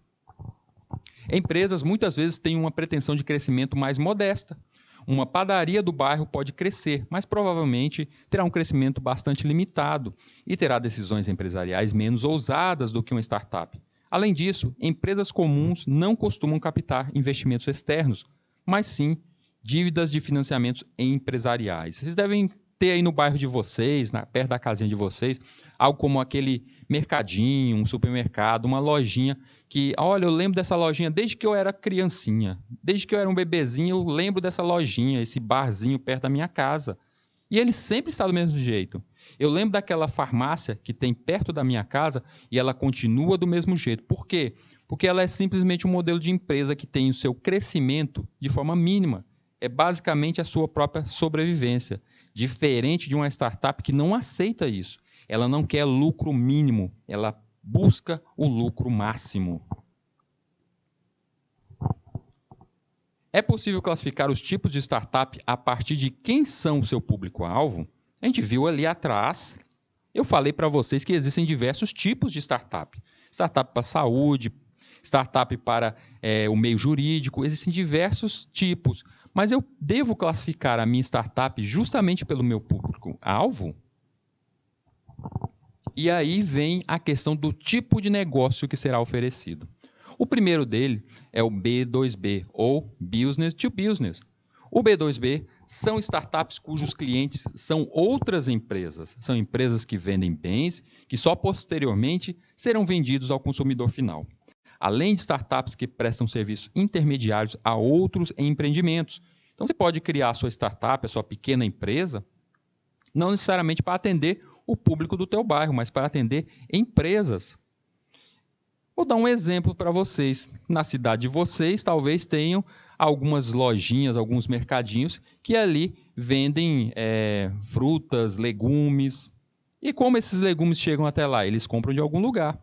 Empresas muitas vezes têm uma pretensão de crescimento mais modesta. Uma padaria do bairro pode crescer, mas provavelmente terá um crescimento bastante limitado e terá decisões empresariais menos ousadas do que uma startup. Além disso, empresas comuns não costumam captar investimentos externos, mas sim dívidas de financiamentos empresariais. Vocês devem ter aí no bairro de vocês, perto da casinha de vocês, algo como aquele mercadinho, um supermercado, uma lojinha que, olha, eu lembro dessa lojinha desde que eu era criancinha, desde que eu era um bebezinho, eu lembro dessa lojinha, esse barzinho perto da minha casa. E ele sempre está do mesmo jeito. Eu lembro daquela farmácia que tem perto da minha casa e ela continua do mesmo jeito. Por quê? Porque ela é simplesmente um modelo de empresa que tem o seu crescimento de forma mínima. É basicamente a sua própria sobrevivência. Diferente de uma startup que não aceita isso. Ela não quer lucro mínimo, ela busca o lucro máximo. É possível classificar os tipos de startup a partir de quem são o seu público-alvo? A gente viu ali atrás, eu falei para vocês que existem diversos tipos de startup. Startup para saúde, startup para o meio jurídico, existem diversos tipos. Mas eu devo classificar a minha startup justamente pelo meu público-alvo? E aí vem a questão do tipo de negócio que será oferecido. O primeiro dele é o B2B, ou Business to Business. O B2B são startups cujos clientes são outras empresas. São empresas que vendem bens que só posteriormente serão vendidos ao consumidor final. Além de startups que prestam serviços intermediários a outros empreendimentos. Então, você pode criar a sua startup, a sua pequena empresa, não necessariamente para atender o público do teu bairro, mas para atender empresas. Vou dar um exemplo para vocês. Na cidade de vocês, talvez tenham algumas lojinhas, alguns mercadinhos que ali vendem frutas, legumes. E como esses legumes chegam até lá? Eles compram de algum lugar.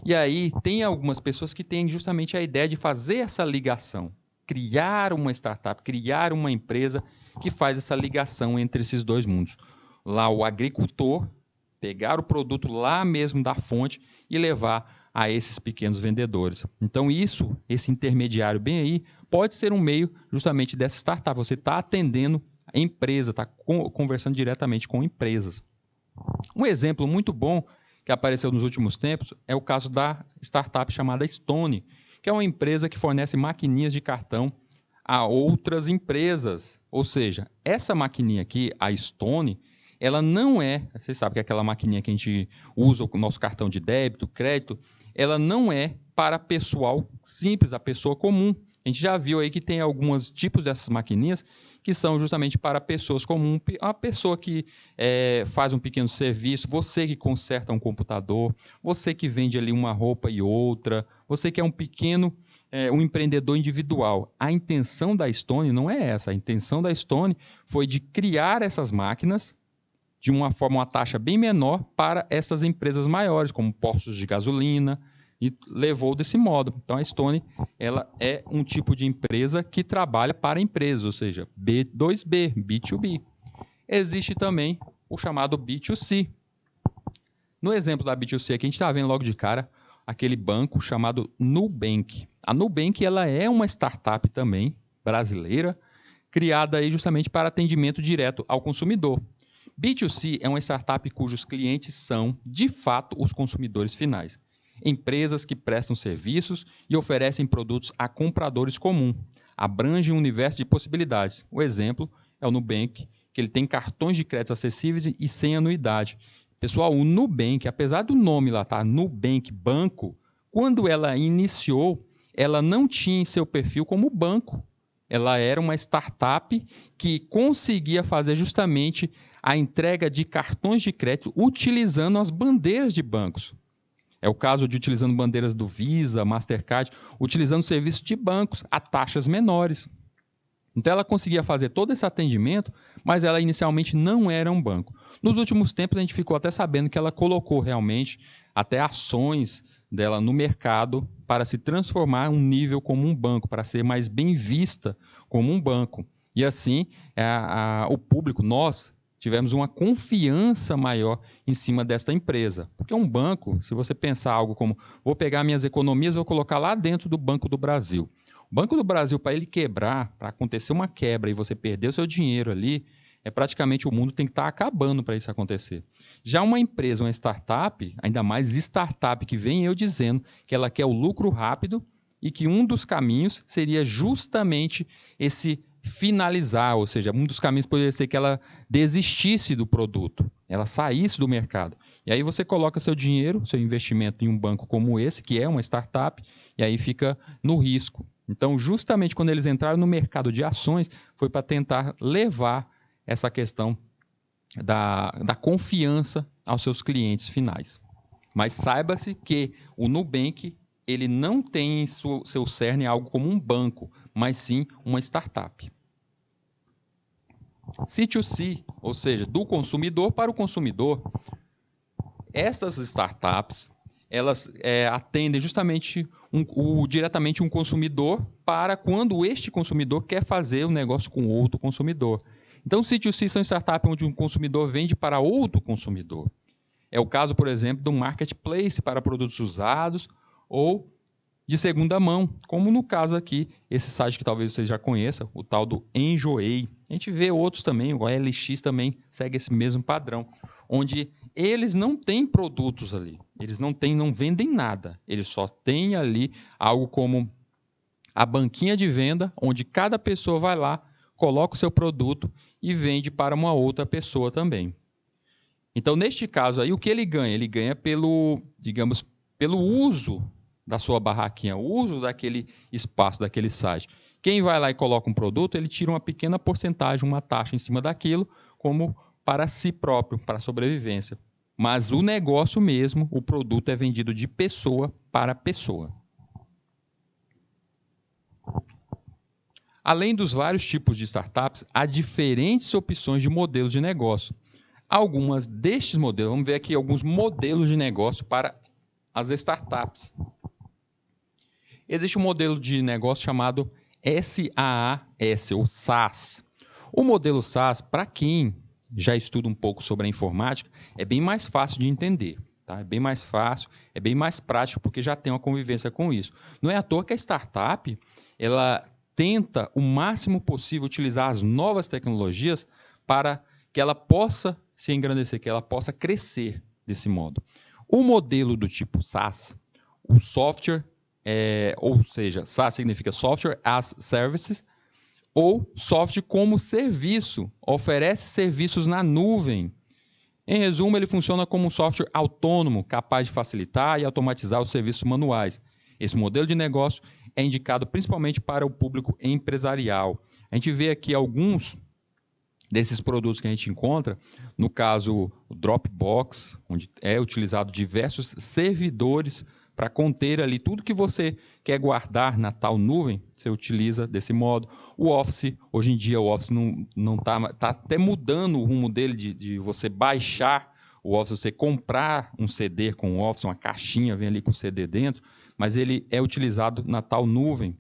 E aí tem algumas pessoas que têm justamente a ideia de fazer essa ligação. Criar uma startup, criar uma empresa que faz essa ligação entre esses dois mundos. Lá o agricultor pegar o produto lá mesmo da fonte e levar a esses pequenos vendedores. Então esse intermediário bem aí, pode ser um meio justamente dessa startup. Você está atendendo a empresa, está conversando diretamente com empresas. Um exemplo muito bom que apareceu nos últimos tempos é o caso da startup chamada Stone, que é uma empresa que fornece maquininhas de cartão a outras empresas. Ou seja, essa maquininha aqui, a Stone, ela não é, vocês sabem que é aquela maquininha que a gente usa o nosso cartão de débito, crédito, ela não é para pessoal simples, a pessoa comum. A gente já viu aí que tem alguns tipos dessas maquininhas que são justamente para pessoas comuns, a pessoa que faz um pequeno serviço, você que conserta um computador, você que vende ali uma roupa e outra, você que é um empreendedor individual. A intenção da Stone não é essa. A intenção da Stone foi de criar essas máquinas de uma taxa bem menor para essas empresas maiores, como postos de gasolina, e levou desse modo. Então, a Stone ela é um tipo de empresa que trabalha para empresas, ou seja, B2B, B2B. Existe também o chamado B2C. No exemplo da B2C, aqui a gente está vendo logo de cara aquele banco chamado Nubank. A Nubank ela é uma startup também brasileira, criada aí justamente para atendimento direto ao consumidor. B2C é uma startup cujos clientes são, de fato, os consumidores finais. Empresas que prestam serviços e oferecem produtos a compradores comuns. Abrange um universo de possibilidades. O exemplo é o Nubank, que ele tem cartões de crédito acessíveis e sem anuidade. Pessoal, o Nubank, apesar do nome lá, tá? Nubank Banco, quando ela iniciou, ela não tinha em seu perfil como banco. Ela era uma startup que conseguia fazer justamente a entrega de cartões de crédito utilizando as bandeiras de bancos. É o caso de utilizando bandeiras do Visa, Mastercard, utilizando serviços de bancos a taxas menores. Então ela conseguia fazer todo esse atendimento, mas ela inicialmente não era um banco. Nos últimos tempos a gente ficou até sabendo que ela colocou realmente até ações dela no mercado para se transformar um nível como um banco, para ser mais bem vista como um banco. E assim, o público, nós, tivemos uma confiança maior em cima desta empresa. Porque um banco, se você pensar algo como, vou pegar minhas economias e vou colocar lá dentro do Banco do Brasil. O Banco do Brasil, para ele quebrar, para acontecer uma quebra e você perder o seu dinheiro ali, praticamente o mundo tem que estar acabando para isso acontecer. Já uma empresa, uma startup, ainda mais startup, que vem eu dizendo que ela quer o lucro rápido e que um dos caminhos seria justamente esse finalizar, ou seja, um dos caminhos poderia ser que ela desistisse do produto, ela saísse do mercado. E aí você coloca seu dinheiro, seu investimento em um banco como esse, que é uma startup, e aí fica no risco. Então, justamente quando eles entraram no mercado de ações, foi para tentar levar essa questão da confiança aos seus clientes finais. Mas saiba-se que o Nubank, ele não tem em seu cerne algo como um banco, mas sim uma startup. C2C, ou seja, do consumidor para o consumidor, estas startups, elas atendem justamente diretamente um consumidor para quando este consumidor quer fazer um negócio com outro consumidor. Então, C2C são startups onde um consumidor vende para outro consumidor. É o caso, por exemplo, do marketplace para produtos usados ou de segunda mão, como no caso aqui, esse site que talvez você já conheça, o tal do Enjoei. A gente vê outros também, o OLX também segue esse mesmo padrão, onde eles não têm produtos ali, eles não vendem nada, eles só têm ali algo como a banquinha de venda, onde cada pessoa vai lá, coloca o seu produto e vende para uma outra pessoa também. Então, neste caso aí, o que ele ganha? Ele ganha pelo uso da sua barraquinha, o uso daquele espaço, daquele site. Quem vai lá e coloca um produto, ele tira uma pequena porcentagem, uma taxa em cima daquilo, como para si próprio, para a sobrevivência. Mas o negócio mesmo, o produto é vendido de pessoa para pessoa. Além dos vários tipos de startups, há diferentes opções de modelos de negócio. Algumas destes modelos, vamos ver aqui alguns modelos de negócio para as startups. Existe um modelo de negócio chamado SaaS, ou SaaS. O modelo SaaS, para quem já estuda um pouco sobre a informática, é bem mais fácil de entender. Tá? É bem mais fácil, é bem mais prático, porque já tem uma convivência com isso. Não é à toa que a startup, ela tenta o máximo possível utilizar as novas tecnologias para que ela possa se engrandecer, que ela possa crescer desse modo. O modelo do tipo SaaS, o software, ou seja, SaaS significa Software as Services, ou software como serviço, oferece serviços na nuvem. Em resumo, ele funciona como um software autônomo, capaz de facilitar e automatizar os serviços manuais. Esse modelo de negócio é indicado principalmente para o público empresarial. A gente vê aqui alguns desses produtos que a gente encontra, no caso o Dropbox, onde é utilizado diversos servidores para conter ali tudo que você quer guardar na tal nuvem, você utiliza desse modo. O Office, hoje em dia o Office não está até mudando o rumo dele de você baixar o Office, você comprar um CD com o Office, uma caixinha vem ali com o CD dentro, mas ele é utilizado na tal nuvem.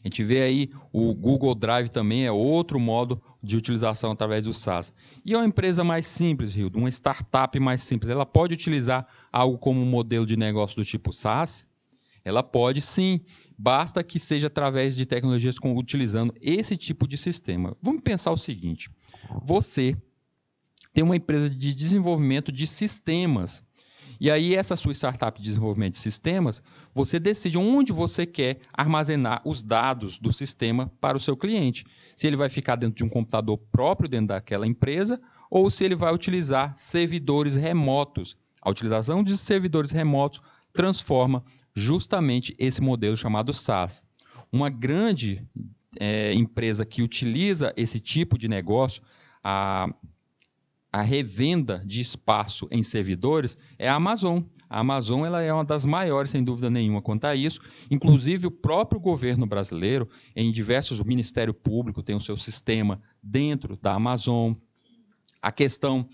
A gente vê aí o Google Drive também é outro modo de utilização através do SaaS. E é uma empresa mais simples, Hildo, uma startup mais simples, ela pode utilizar algo como um modelo de negócio do tipo SaaS? Ela pode sim, basta que seja através de tecnologias utilizando esse tipo de sistema. Vamos pensar o seguinte, você tem uma empresa de desenvolvimento de sistemas, e aí essa sua startup de desenvolvimento de sistemas, você decide onde você quer armazenar os dados do sistema para o seu cliente. Se ele vai ficar dentro de um computador próprio dentro daquela empresa ou se ele vai utilizar servidores remotos. A utilização de servidores remotos transforma justamente esse modelo chamado SaaS. Uma grande empresa que utiliza esse tipo de negócio, a revenda de espaço em servidores é a Amazon. A Amazon ela é uma das maiores, sem dúvida nenhuma, quanto a isso. Inclusive, o próprio governo brasileiro, em diversos Ministério Público, tem o seu sistema dentro da Amazon. A questão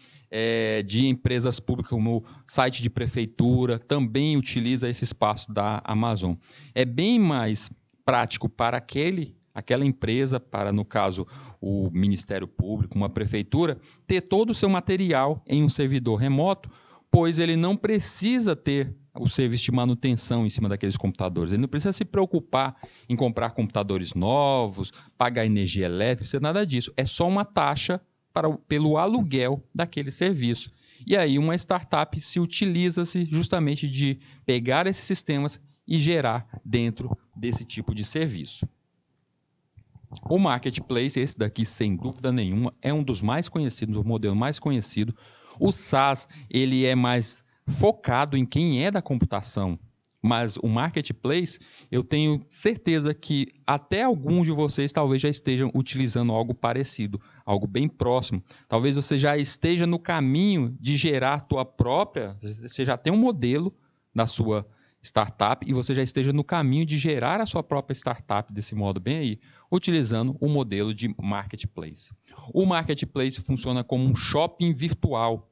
de empresas públicas, como o site de prefeitura, também utiliza esse espaço da Amazon. É bem mais prático para aquela empresa, para, no caso, o Ministério Público, uma prefeitura, ter todo o seu material em um servidor remoto, pois ele não precisa ter o serviço de manutenção em cima daqueles computadores. Ele não precisa se preocupar em comprar computadores novos, pagar energia elétrica, nada disso. É só uma taxa pelo aluguel daquele serviço. E aí uma startup se utiliza-se justamente de pegar esses sistemas e gerar dentro desse tipo de serviço. O Marketplace, esse daqui, sem dúvida nenhuma, é um dos mais conhecidos, o modelo mais conhecido. O SaaS, ele é mais focado em quem é da computação, mas o Marketplace, eu tenho certeza que até alguns de vocês talvez já estejam utilizando algo parecido, algo bem próximo. Talvez você já esteja no caminho de gerar a tua própria, você já tem um modelo na sua startup e você já esteja no caminho de gerar a sua própria startup desse modo bem aí, utilizando o modelo de Marketplace. O Marketplace funciona como um shopping virtual.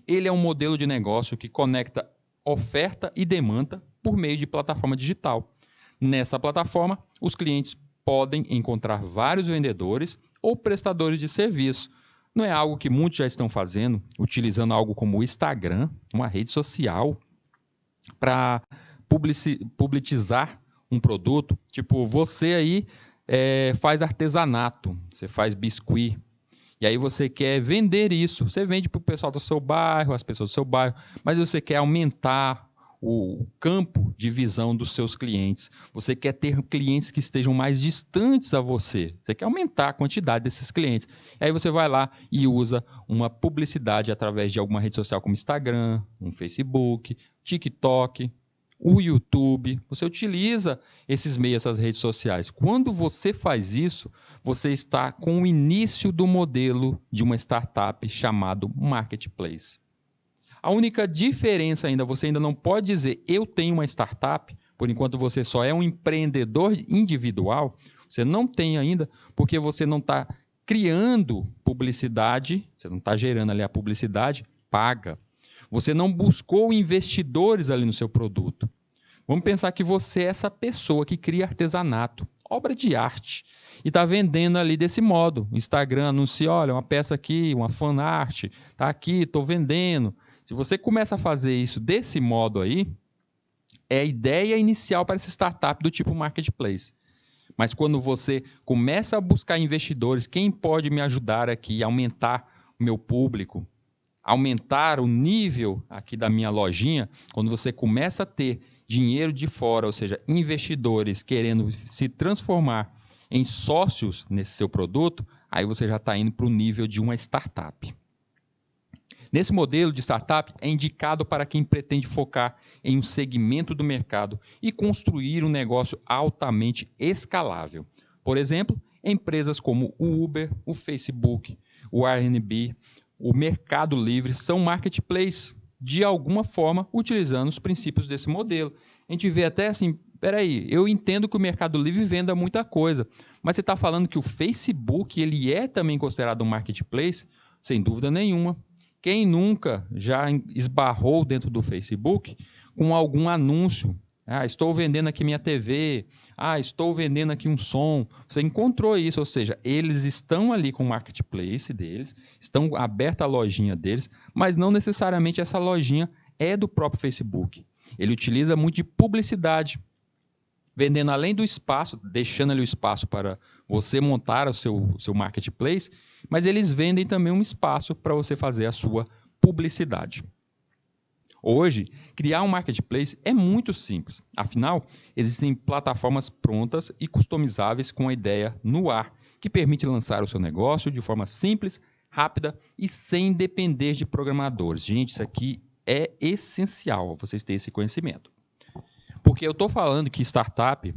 Ele é um modelo de negócio que conecta oferta e demanda por meio de plataforma digital. Nessa plataforma, os clientes podem encontrar vários vendedores ou prestadores de serviço. Não é algo que muitos já estão fazendo, utilizando algo como o Instagram, uma rede social, para publicizar um produto. Tipo, você aí faz artesanato, você faz biscuit, e aí você quer vender isso. Você vende para o pessoal do seu bairro, as pessoas do seu bairro, mas você quer aumentar o campo de visão dos seus clientes. Você quer ter clientes que estejam mais distantes a você. Você quer aumentar a quantidade desses clientes. E aí você vai lá e usa uma publicidade através de alguma rede social como Instagram, um Facebook, TikTok, o YouTube. Você utiliza esses meios, essas redes sociais. Quando você faz isso, você está com o início do modelo de uma startup chamado Marketplace. A única diferença ainda, você ainda não pode dizer eu tenho uma startup, por enquanto você só é um empreendedor individual, você não tem ainda, porque você não está criando publicidade, você não está gerando ali a publicidade paga. Você não buscou investidores ali no seu produto. Vamos pensar que você é essa pessoa que cria artesanato, obra de arte, e está vendendo ali desse modo. O Instagram anuncia, olha, uma peça aqui, uma fan art, está aqui, estou vendendo. Se você começa a fazer isso desse modo aí, é a ideia inicial para essa startup do tipo Marketplace. Mas quando você começa a buscar investidores, quem pode me ajudar aqui a aumentar o meu público, aumentar o nível aqui da minha lojinha, quando você começa a ter dinheiro de fora, ou seja, investidores querendo se transformar em sócios nesse seu produto, aí você já está indo para o nível de uma startup. Nesse modelo de startup, é indicado para quem pretende focar em um segmento do mercado e construir um negócio altamente escalável. Por exemplo, empresas como o Uber, o Facebook, o Airbnb, o Mercado Livre são marketplaces, de alguma forma, utilizando os princípios desse modelo. A gente vê até assim, peraí, eu entendo que o Mercado Livre venda muita coisa, mas você está falando que o Facebook ele é também considerado um marketplace? Sem dúvida nenhuma. Quem nunca já esbarrou dentro do Facebook com algum anúncio? Ah, estou vendendo aqui minha TV. Ah, estou vendendo aqui um som. Você encontrou isso, ou seja, eles estão ali com o marketplace deles, estão aberta a lojinha deles, mas não necessariamente essa lojinha é do próprio Facebook. Ele utiliza muito de publicidade, vendendo além do espaço, deixando ali o espaço para você montar o seu marketplace, mas eles vendem também um espaço para você fazer a sua publicidade. Hoje, criar um marketplace é muito simples. Afinal, existem plataformas prontas e customizáveis com a ideia no ar, que permite lançar o seu negócio de forma simples, rápida e sem depender de programadores. Gente, isso aqui é essencial, vocês terem esse conhecimento. Porque eu estou falando que startup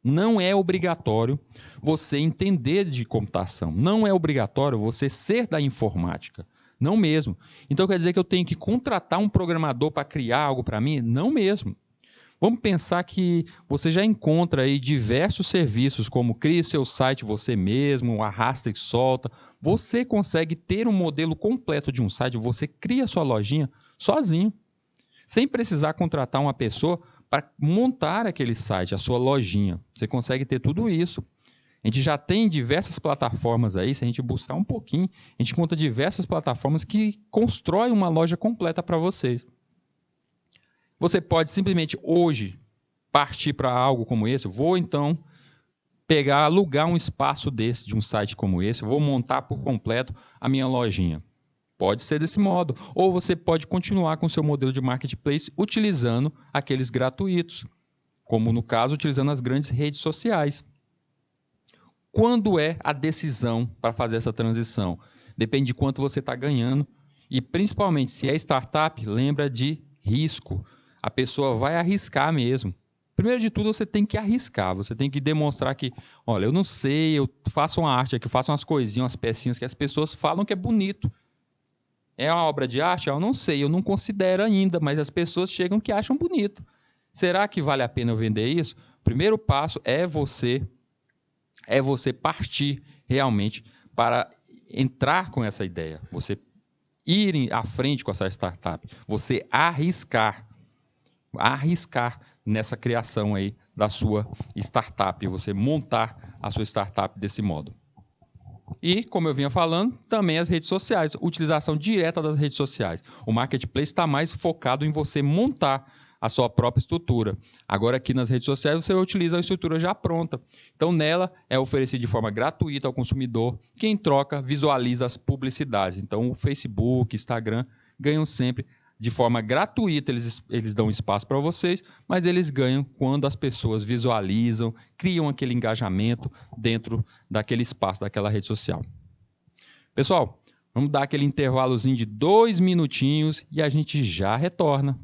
não é obrigatório você entender de computação. Não é obrigatório você ser da informática. Não mesmo. Então quer dizer que eu tenho que contratar um programador para criar algo para mim? Não mesmo. Vamos pensar que você já encontra aí diversos serviços, como crie seu site você mesmo, arrasta e solta. Você consegue ter um modelo completo de um site, você cria sua lojinha sozinho, sem precisar contratar uma pessoa para montar aquele site, a sua lojinha. Você consegue ter tudo isso. A gente já tem diversas plataformas aí, se a gente buscar um pouquinho, a gente encontra diversas plataformas que constroem uma loja completa para vocês. Você pode simplesmente hoje partir para algo como esse. Vou então alugar um espaço desse, de um site como esse, vou montar por completo a minha lojinha. Pode ser desse modo. Ou você pode continuar com o seu modelo de marketplace utilizando aqueles gratuitos, como no caso, utilizando as grandes redes sociais. Quando é a decisão para fazer essa transição? Depende de quanto você está ganhando. E principalmente, se é startup, lembra de risco. A pessoa vai arriscar mesmo. Primeiro de tudo, você tem que arriscar. Você tem que demonstrar que, olha, eu não sei, eu faço uma arte aqui, eu faço umas coisinhas, umas pecinhas que as pessoas falam que é bonito. É uma obra de arte? Eu não sei, eu não considero ainda, mas as pessoas chegam que acham bonito. Será que vale a pena eu vender isso? O primeiro passo é você partir realmente para entrar com essa ideia. Você ir à frente com essa startup. Você arriscar nessa criação aí da sua startup. Você montar a sua startup desse modo. E, como eu vinha falando, também as redes sociais, utilização direta das redes sociais. O marketplace está mais focado em você montar a sua própria estrutura. Agora, aqui nas redes sociais, você utiliza a estrutura já pronta. Então, nela é oferecido de forma gratuita ao consumidor, que em troca visualiza as publicidades. Então, o Facebook, Instagram ganham sempre de forma gratuita, eles dão espaço para vocês, mas eles ganham quando as pessoas visualizam, criam aquele engajamento dentro daquele espaço, daquela rede social. Pessoal, vamos dar aquele intervalozinho de 2 minutinhos e a gente já retorna.